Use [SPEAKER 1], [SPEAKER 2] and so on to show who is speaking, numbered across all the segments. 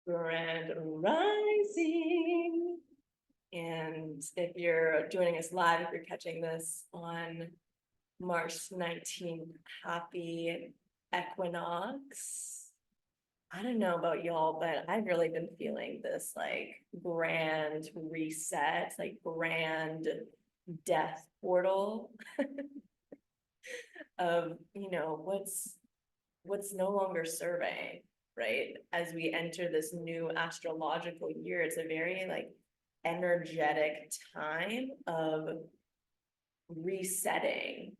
[SPEAKER 1] Grand Rising. And if you're joining us live, if you're catching this on March 19th, happy equinox. I don't know about y'all, but I've really been feeling this like grand reset, like grand death portal of, what's no longer serving, right? As we enter this new astrological year, it's a very like energetic time of resetting,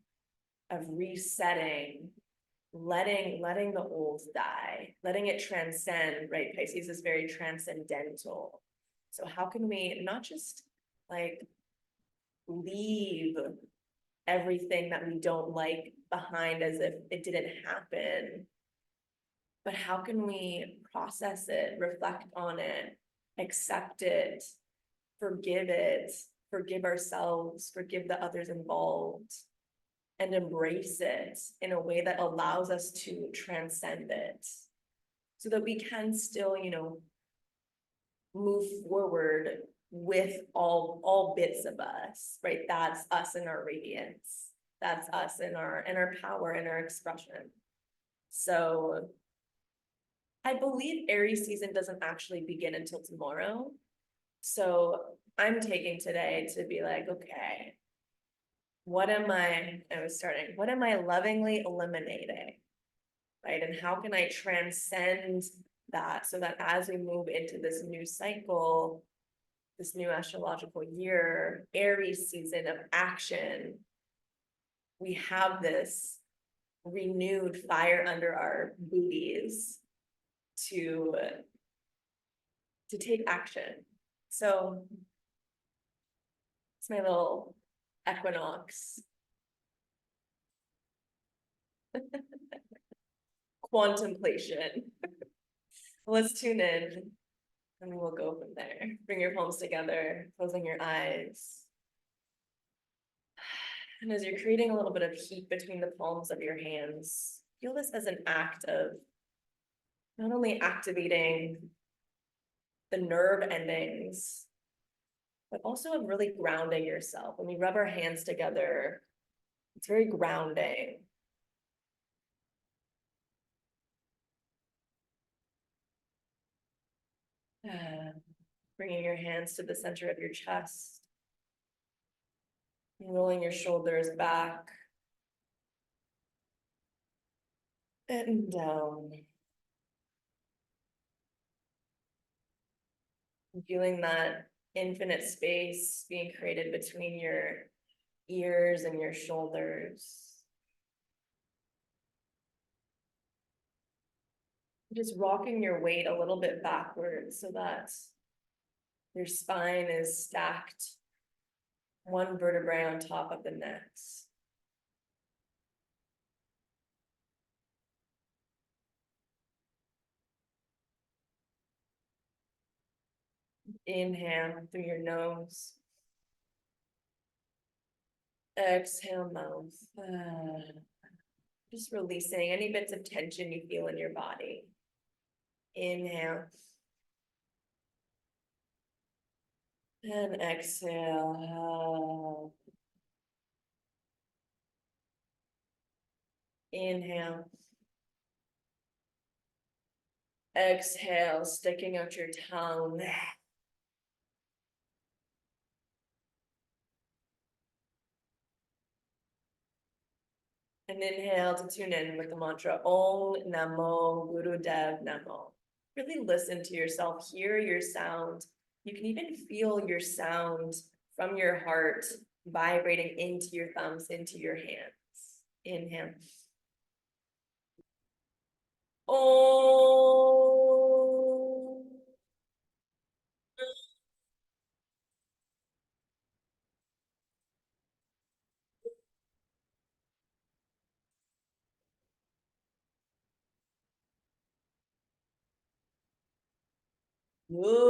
[SPEAKER 1] letting the old die, letting it transcend, right? Pisces is very transcendental. So how can we not just like leave everything that we don't like behind as if it didn't happen, but how can we process it, reflect on it, accept it, forgive ourselves, forgive the others involved, and embrace it in a way that allows us to transcend it so that we can still, move forward with all bits of us, right? That's us in our radiance. That's us in our power and our expression. So I believe Aries season doesn't actually begin until tomorrow. So I'm taking today to be like, okay, what am I lovingly eliminating, right? And how can I transcend that so that as we move into this new cycle, this new astrological year, Aries season of action, we have this renewed fire under our booties to take action. So it's my little equinox contemplation. Let's tune in and we'll go from there. Bring your palms together, closing your eyes. And as you're creating a little bit of heat between the palms of your hands, feel this as an act of not only activating the nerve endings, but also of really grounding yourself. When we rub our hands together, it's very grounding. Bringing your hands to the center of your chest, rolling your shoulders back and down. Feeling that infinite space being created between your ears and your shoulders. Just rocking your weight a little bit backwards so that your spine is stacked one vertebrae on top of the next. Inhale through your nose. Exhale, mouth. Just releasing any bits of tension you feel in your body. Inhale. And exhale. Inhale. Exhale, sticking out your tongue. And inhale to tune in with the mantra Om Namo Gurudev Namo. Really listen to yourself, hear your sound. You can even feel your sound from your heart vibrating into your thumbs, into your hands. Inhale. Om. Oh.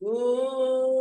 [SPEAKER 1] Oh.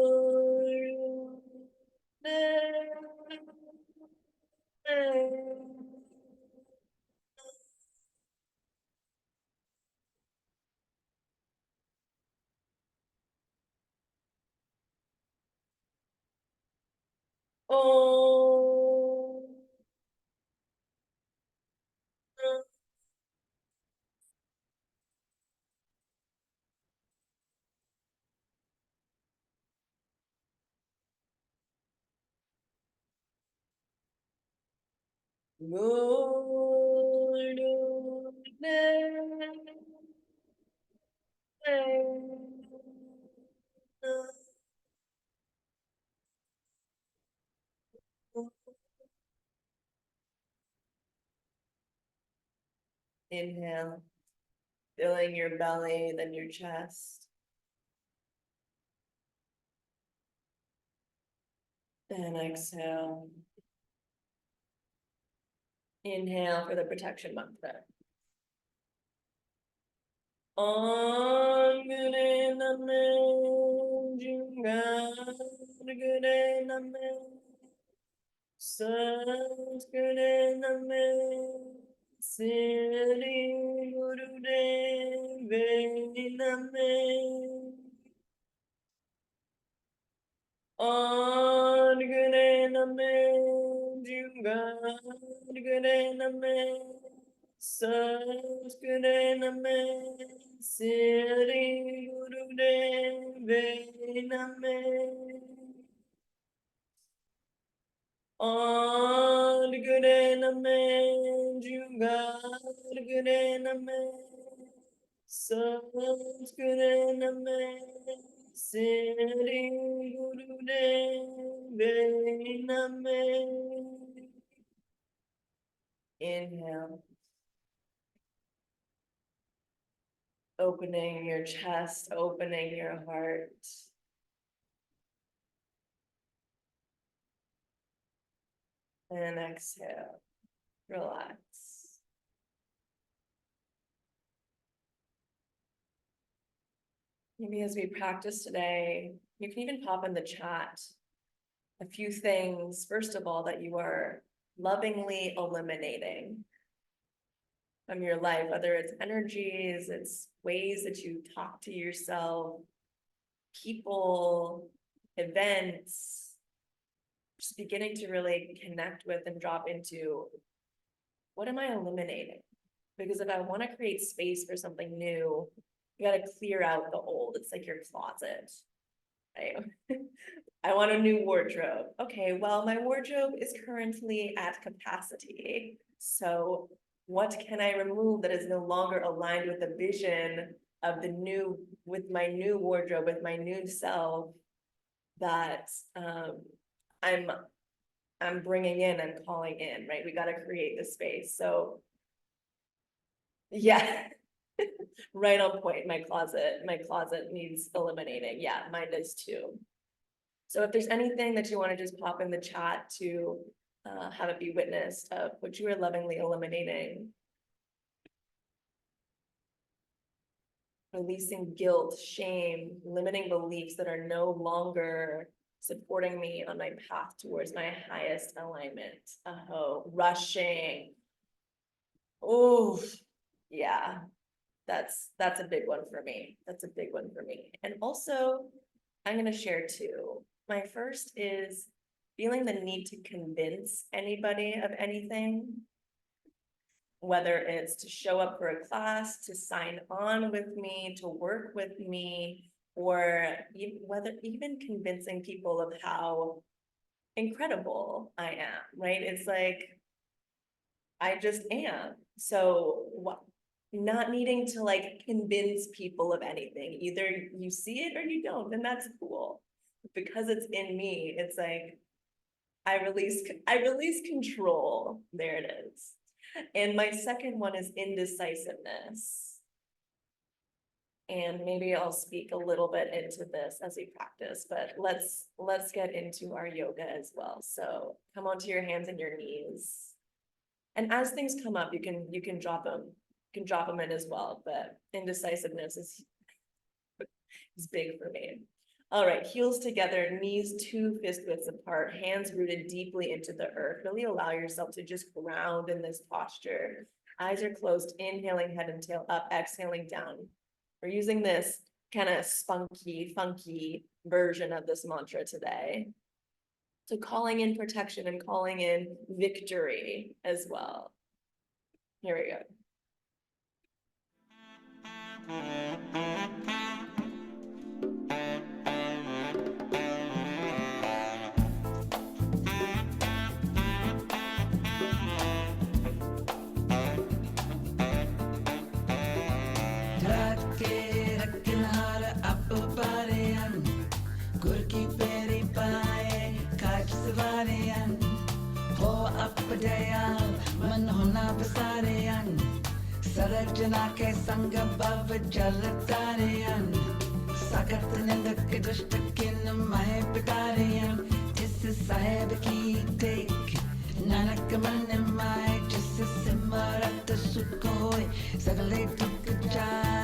[SPEAKER 1] Inhale, filling your belly, then your chest. And exhale. Inhale for the protection mantra. On Gure Name Jungar Gure Name Sat Gure Name Sri Guru Deve Name On Gure Name Jungar Gure Name Sat Gure Name Sri Guru Deve Name On Gure Name Jungar Gure Name Sat Gure Name Sri Guru Deve Name. Inhale. Opening your chest, opening your heart. And exhale, relax. Maybe as we practice today, you can even pop in the chat a few things, first of all, that you are lovingly eliminating from your life, whether it's energies, it's ways that you talk to yourself, people, events, just beginning to really connect with and drop into what am I eliminating? Because if I want to create space for something new, you got to clear out the old. It's like your closet. Right? I want a new wardrobe. Okay, well, my wardrobe is currently at capacity. So what can I remove that is no longer aligned with the vision of the new, with my new wardrobe, with my new self that I'm I'm bringing in and calling in, right? We got to create the space. So yeah, right on point. My closet needs eliminating. Yeah, mine does too. So if there's anything that you want to just pop in the chat to have it be witnessed of what you are lovingly eliminating. Releasing guilt, shame, limiting beliefs that are no longer supporting me on my path towards my highest alignment. Rushing. Oh, yeah, that's a big one for me. That's a big one for me. And also, I'm gonna share two. My first is feeling the need to convince anybody of anything, whether it's to show up for a class, to sign on with me, to work with me, or whether even convincing people of how incredible I am, right? It's like, I just am. So what? not needing to like convince people of anything. Either you see it or you don't, and that's cool. Because it's in me, it's like I release control. There it is. And my second one is indecisiveness. And maybe I'll speak a little bit into this as we practice, but let's get into our yoga as well. So come onto your hands and your knees. And as things come up, you can drop them. You can drop them in as well, but indecisiveness is big for me. All right, heels together, knees 2 fist widths apart, hands rooted deeply into the earth. Really allow yourself to just ground in this posture. Eyes are closed, inhaling head and tail up, exhaling down. We're using this kind of spunky, funky version of this mantra today. So calling in protection and calling in victory as well. Here we go.
[SPEAKER 2] Sarajana ke sanga bhav jalatarayan Sagat nindak dushtakin mahe pitarayan Jis sahib ki tek nanak man mai Jis simarat sukh hoy sagale dukh jaay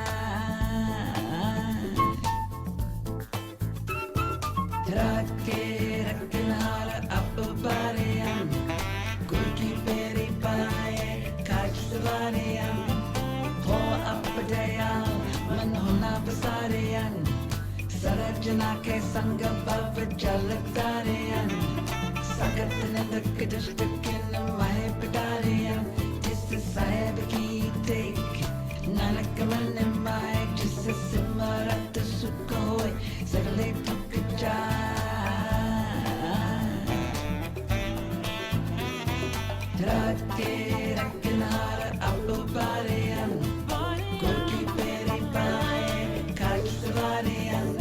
[SPEAKER 2] Rake raknara apbarayan Gur ki peri paaye kaj savarayan Sarajana ke sanga bhav jalatarayan Sagat nindak dushtakin mahe pitarayan Jis sahib ki tek nanak man mai Jis simarat sukh hoy sagale dukh jaay Rake raknara apbarayan Gur ki peri paaye kaj savarayan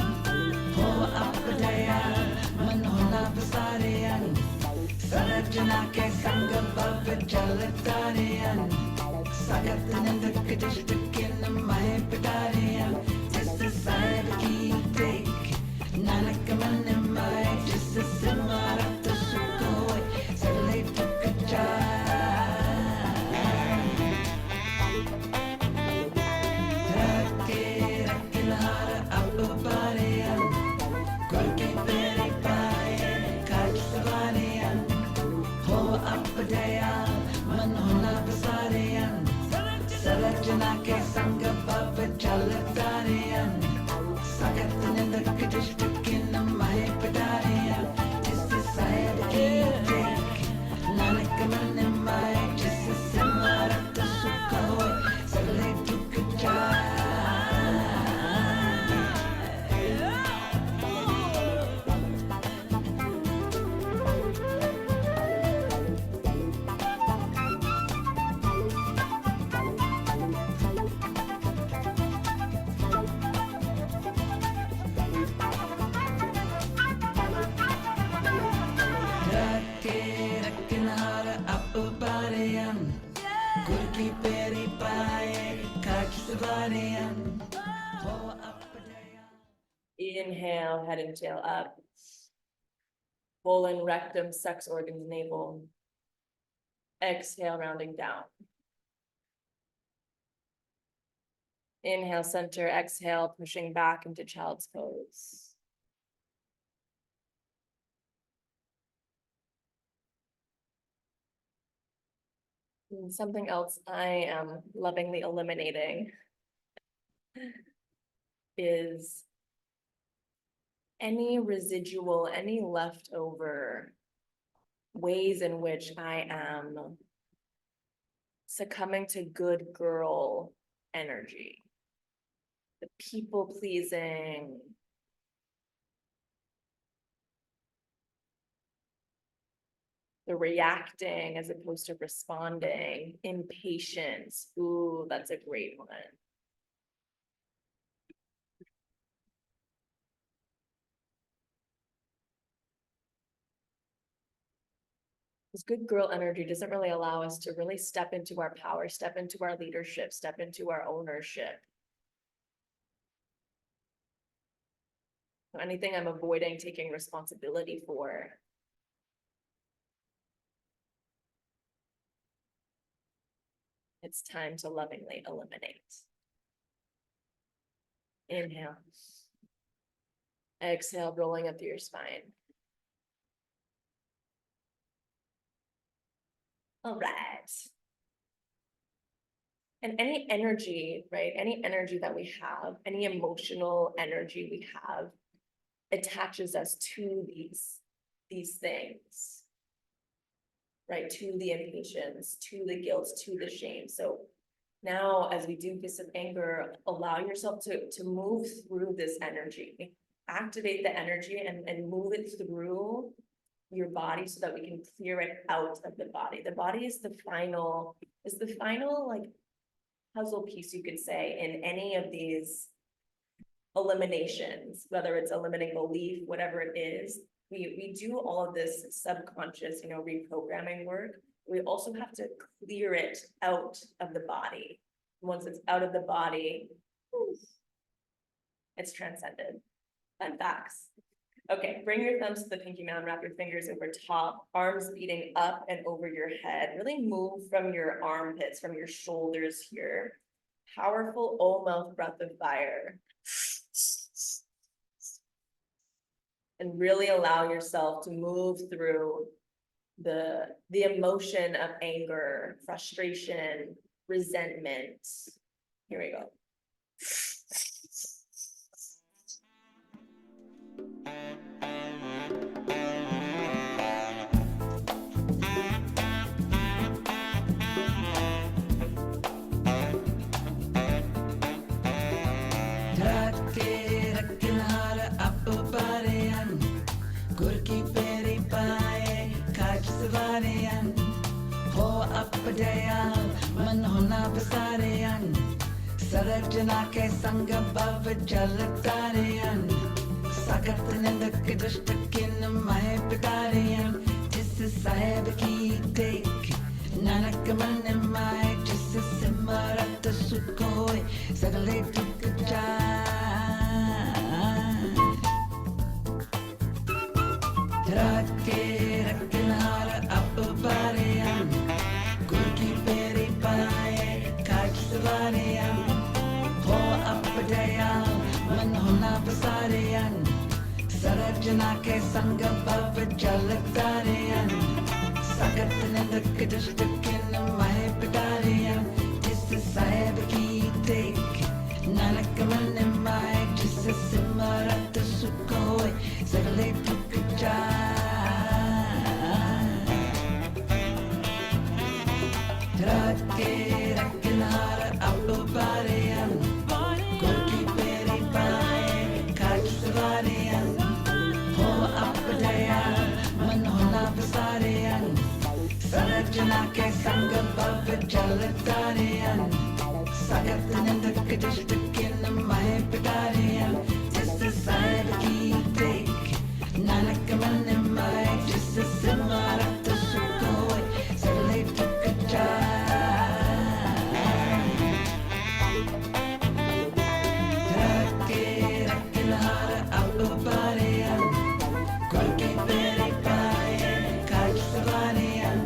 [SPEAKER 2] Sarajana ke sanga bhav jalatarayan Sagat nindak dushtakin mahe pitarayan Jis sahib ki tek nanak man mai Jis simarat sukh hoy sagale dukh jaay Rake raknara apbarayan Gur ki peri paaye kaj savarayan Sarajana ke sanga bhav jalatarayan Sagat nindak dushtakin mahe pitarayan Jis sahib ki tek nanak man mai Jis simarat sukh hoy sagale dukh jaay Gur ki peri paaye kaj savarayan
[SPEAKER 1] Inhale, head and tail up. Colon, rectum, sex organs, navel. Exhale, rounding down. Inhale, center, exhale, pushing back into child's pose. And something else I am lovingly eliminating is any residual, any leftover ways in which I am succumbing to good girl energy. The people pleasing, the reacting as opposed to responding, impatience, ooh, Ooh, that's a great one. This good girl energy doesn't really allow us to really step into our power, step into our leadership, step into our ownership. Anything I'm avoiding taking responsibility for. It's time to lovingly eliminate. Inhale. Exhale, rolling up through your spine. All right. And any energy, right? Any energy that we have, any emotional energy we have, attaches us to these things, right? To the impatience, to the guilt, to the shame. So now, as we do this of anger, allow yourself to move through this energy, activate the energy and move it through your body so that we can clear it out of the body. The body is the final like puzzle piece, you could say, in any of these eliminations, whether it's eliminating belief, whatever it is. We do all of this subconscious, reprogramming work. We also have to clear it out of the body. Once it's out of the body, it's transcended. Fun facts. Okay, bring your thumbs to the pinky mound, wrap your fingers over top, arms beating up and over your head. Really move from your armpits, from your shoulders here. Powerful O mouth breath of fire. And really allow yourself to move through the emotion of anger, frustration, resentment. Here we go.
[SPEAKER 2] Sarajana ke sanga bhav jalatariyan Sagat nindak dishtakin mahe pitariyan Jis sahib ki tek nanak man mai Jis simarat sukhoy sagale tuk jaan Rake rakinhara apbariyan Gur ki peri paaye kaj savariyan Sarajana ke sanga bhav jalatariyan Sagat nindak dishtakin mahe pitariyan Jis sahib ki tek nanak man mai Jis simarat sukhoy sagale tuk jaan Rake rakinhara apbariyan Sarajana ke sanga bhav jalatariyan Sagat nindak dishtakin mahe pitariyan Jis sahib ki tek nanak man mai Jis simarat sukhoy sagale tuk jaan Rake rakinhara apbariyan Gur ki peri paaye kaj savariyan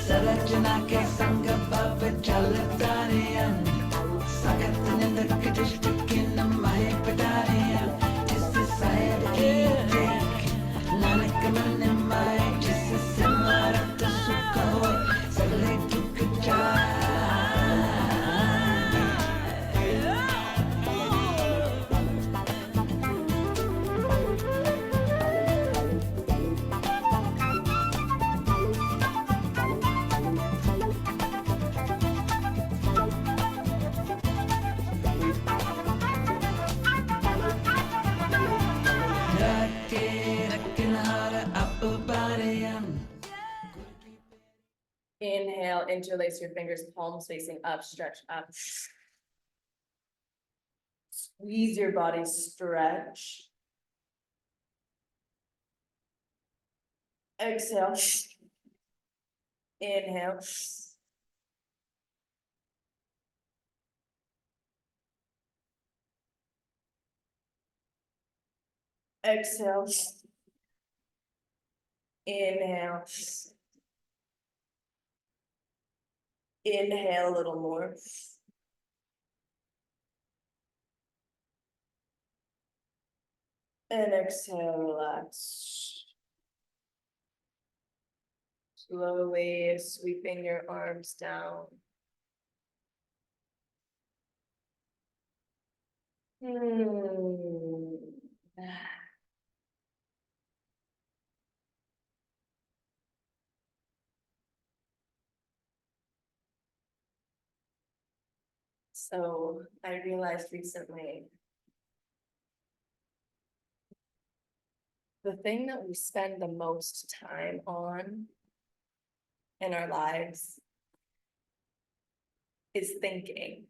[SPEAKER 2] Sarajana ke sanga bhav jalatariyan Sagat nindak dishtakin mahe pitariyan Jis sahib ki tek nanak man mai Jis simarat sukhoy sagale tuk jaan
[SPEAKER 1] Inhale, interlace your fingers, palms facing up, stretch up. Squeeze your body, stretch. Exhale. Inhale. Exhale. Inhale. Inhale a little more. And exhale, relax. Slowly sweeping your arms down. So I realized recently, the thing that we spend the most time on in our lives is thinking.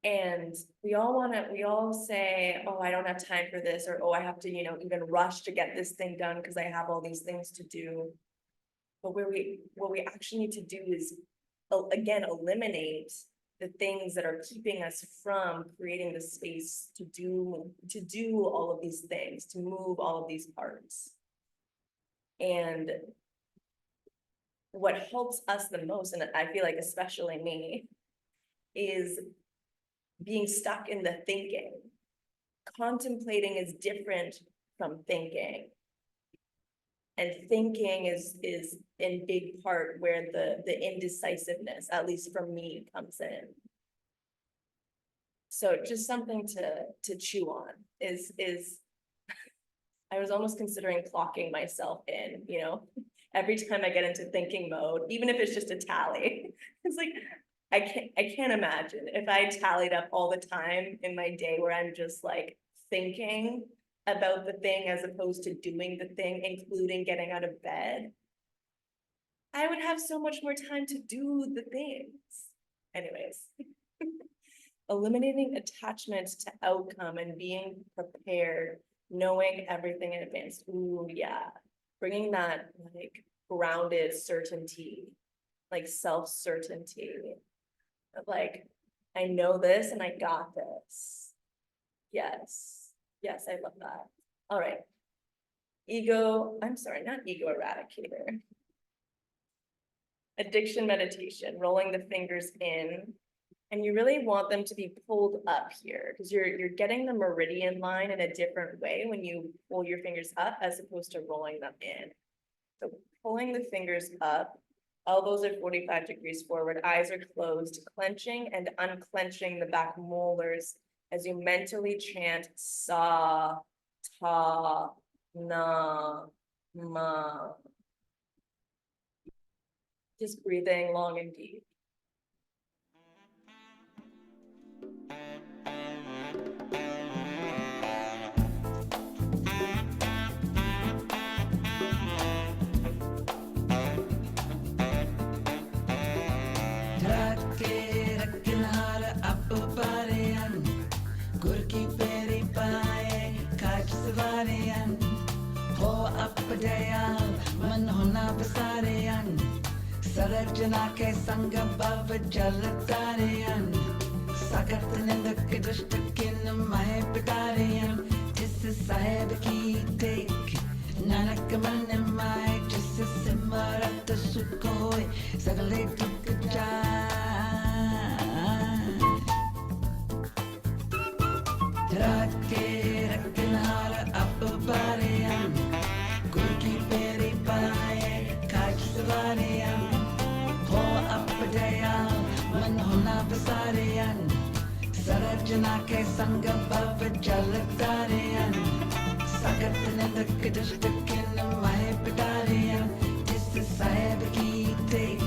[SPEAKER 1] And we all say, oh, I don't have time for this, or oh, I have to, even rush to get this thing done because I have all these things to do. But what we actually need to do is, again, eliminate the things that are keeping us from creating the space to do all of these things, to move all of these parts. And what helps us the most, and I feel like especially me, is being stuck in the thinking. Contemplating is different from thinking. And thinking is in big part where the indecisiveness, at least for me, comes in. So just something to chew on is I was almost considering clocking myself in, every time I get into thinking mode, even if it's just a tally. It's like, I can't imagine if I tallied up all the time in my day where I'm just like thinking about the thing as opposed to doing the thing, including getting out of bed. I would have so much more time to do the things. Anyways, eliminating attachment to outcome and being prepared, knowing everything in advance. Ooh, yeah. Bringing that like grounded certainty, like self-certainty. Like, I know this and I got this. Yes. Yes, I love that. All right. I'm sorry, not ego eradicator. Addiction meditation, rolling the fingers in. And you really want them to be pulled up here because you're getting the meridian line in a different way when you pull your fingers up as opposed to rolling them in. So pulling the fingers up, elbows are 45 degrees forward, eyes are closed, clenching and unclenching the back molars as you mentally chant sa, ta, na, ma. Just breathing long and deep.
[SPEAKER 2] Sarajana ke sanga bhav jalatariyan Sagat nindak dushtakin mahe pitariyan Jis sahib ki tek nanak man mai Jis simarat sukh hoy sagale dukh jaay Rake raknar ap bariyan Gur ki peri paye kaj savariyan Sarajana ke sanga bhav jalatariyan Sagat nindak dushtakin mahe pitariyan Jis sahib ki tek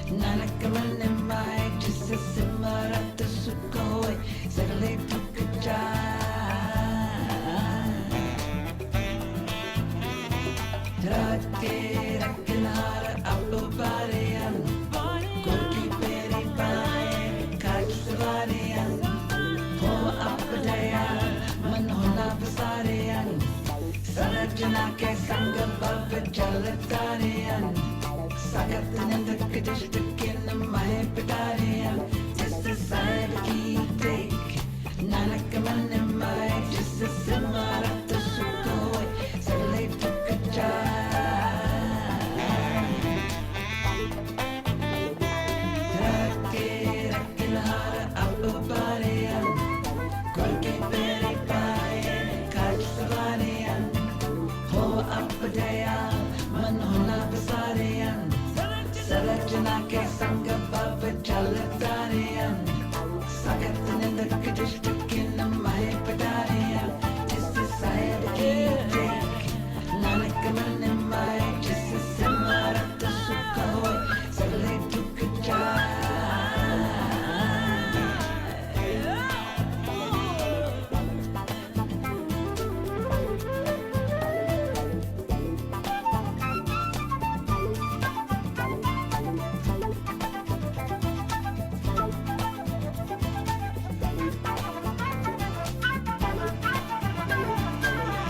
[SPEAKER 2] nanak man mai Jis simarat sukh hoy sagale dukh jaay Rake rakinhar appavariyan, Gorki peri pae katsvariyan, Ho appadaya manhona vasariyan, Sarajana ke sang bhav jalatariyan, Sagat nindak dishtakin mahe pitariyan, Just a side ki take, Nanak man mai, Just a simarat sukoi, Salai tukajai. Rake rakinhar appavariyan, Gorki peri pae katsvariyan, Ho appadaya manhona vasariyan, Sarajana ke sang bhav jalatariyan, Sagat nindak dishtakin mahe pitariyan, Just a side ki take, Nanak man mai, Just a simarat sukoi, Salai tukajai.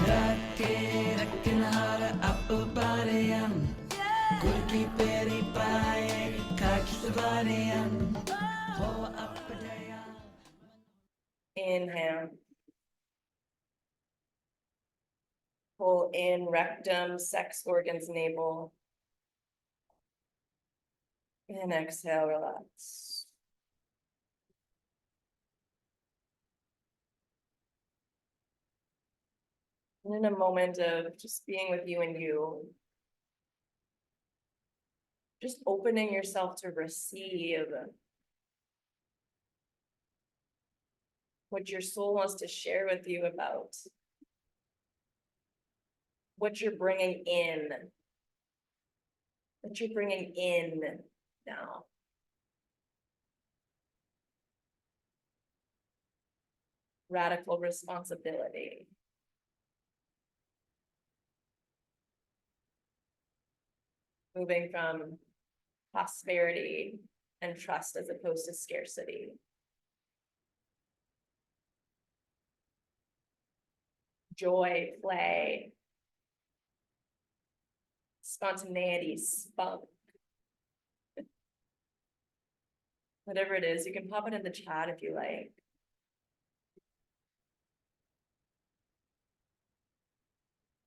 [SPEAKER 2] Rake rakinhar appavariyan, Gorki peri pae katsvariyan, Ho appadaya.
[SPEAKER 1] Inhale. Pull in rectum, sex organs, navel. And exhale, relax. And in a moment of just being with you and you, just opening yourself to receive what your soul wants to share with you about what you're bringing in, now. Radical responsibility. Moving from prosperity and trust as opposed to scarcity. Joy, play, spontaneity, spunk. Whatever it is, you can pop it in the chat if you like.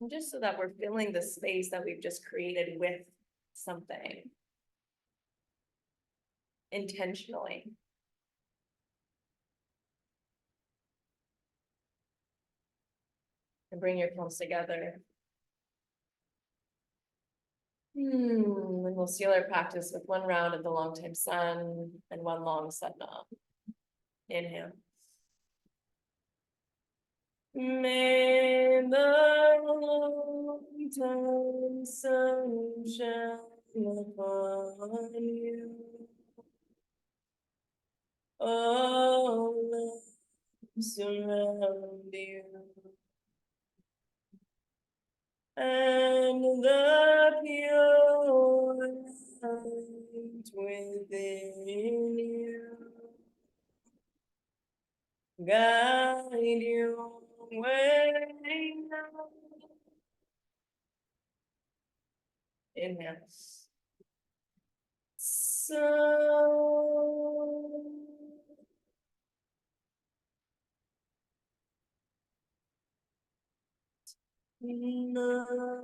[SPEAKER 1] And just so that we're filling the space that we've just created with something. Intentionally. And bring your palms together. And we'll seal our practice with one round of the long time sun and one long satnam. Inhale. May the long time sun shine upon you. All love surround you. And the pure light within you guide your way now. Inhale. So no.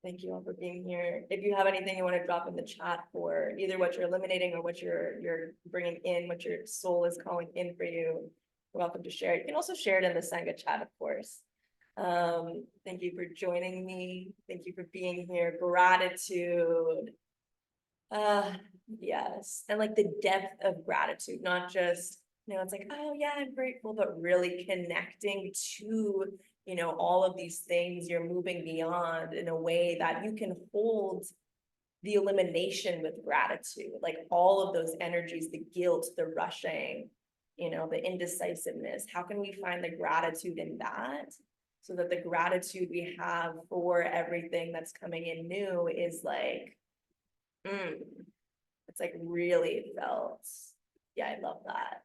[SPEAKER 1] Thank you all for being here. If you have anything you want to drop in the chat for either what you're eliminating or what you're bringing in, what your soul is calling in for you, you're welcome to share it. You can also share it in the Sangha chat, of course. Thank you for joining me. Thank you for being here. Gratitude. Yes. And like the depth of gratitude, not just, it's like, oh yeah, I'm grateful, but really connecting to, all of these things you're moving beyond in a way that you can hold the elimination with gratitude, like all of those energies, the guilt, the rushing, you know, the indecisiveness. How can we find the gratitude in that? So that the gratitude we have for everything that's coming in new is like, it's like really felt. Yeah, I love that.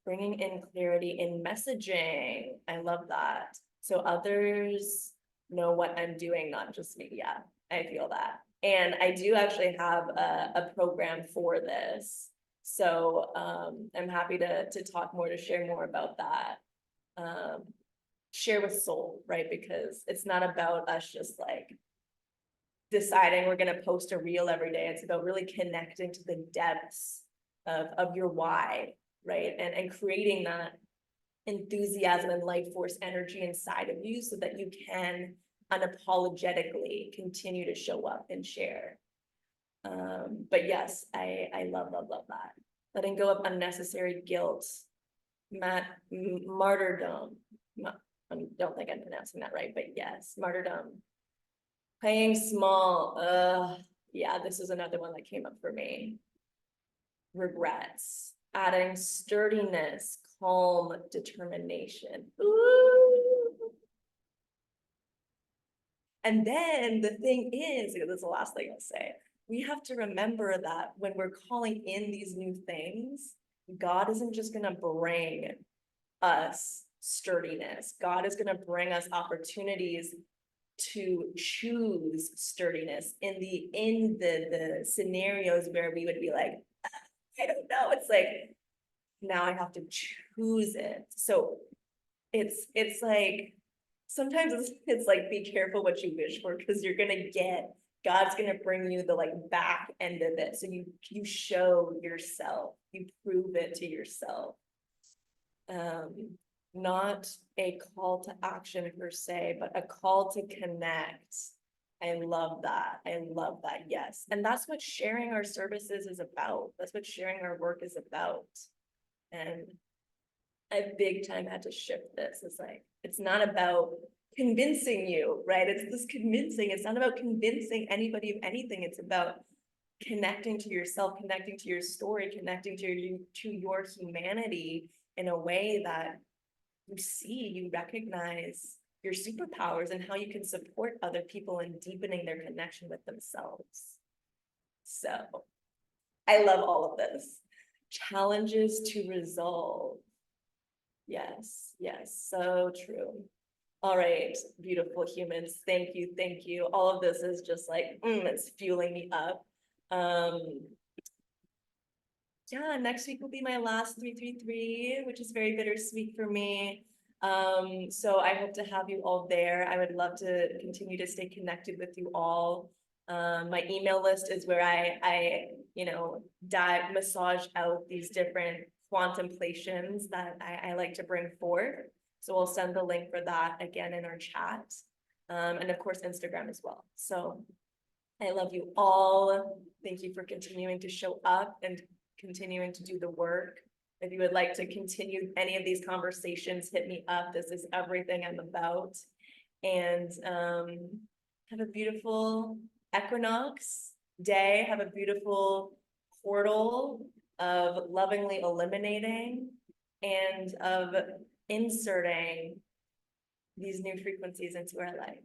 [SPEAKER 1] Bringing in clarity in messaging. I love that. So others know what I'm doing, not just me. Yeah, I feel that. And I do actually have a program for this. So I'm happy to talk more, to share more about that. Share with soul, right? Because it's not about us just like deciding we're going to post a reel every day. It's about really connecting to the depths of your why, right? And creating that enthusiasm and life force energy inside of you so that you can unapologetically continue to show up and share. But yes, I love that. Letting go of unnecessary guilt, martyrdom. I don't think I'm pronouncing that right, but yes, martyrdom. Playing small, yeah, this is another one that came up for me. Regrets, adding sturdiness, calm, determination. Ooh. And then the thing is, this is the last thing I'll say, we have to remember that when we're calling in these new things, God isn't just gonna bring us sturdiness. God is gonna bring us opportunities to choose sturdiness in the scenarios where we would be like, I don't know. It's like, now I have to choose it. So it's like, sometimes it's like, be careful what you wish for, because you're gonna get, God's gonna bring you the like back end of it. So you show yourself, you prove it to yourself. Not a call to action per se, but a call to connect. I love that. I love that. Yes. And that's what sharing our services is about. That's what sharing our work is about. And I big time had to shift this. It's like, it's not about convincing you, right? It's this convincing. It's not about convincing anybody of anything. It's about connecting to yourself, connecting to your story, connecting to your humanity in a way that you see, you recognize your superpowers and how you can support other people in deepening their connection with themselves. So I love all of this. Challenges to resolve. Yes, yes, so true. All right, beautiful humans. Thank you, thank you. All of this is just like, it's fueling me up. Yeah, next week will be my last 333, which is very bittersweet for me. So I hope to have you all there. I would love to continue to stay connected with you all. My email list is where I you know, massage out these different contemplations that I like to bring forth. So we'll send the link for that again in our chat. And of course, Instagram as well. So I love you all. Thank you for continuing to show up and continuing to do the work. If you would like to continue any of these conversations, hit me up. This is everything I'm about. And have a beautiful equinox day. Have a beautiful portal of lovingly eliminating and of inserting these new frequencies into our life.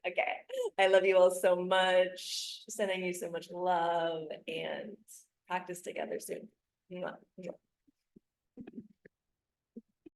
[SPEAKER 1] Okay, I love you all so much. Sending you so much love, and practice together soon. Mwah. Mwah.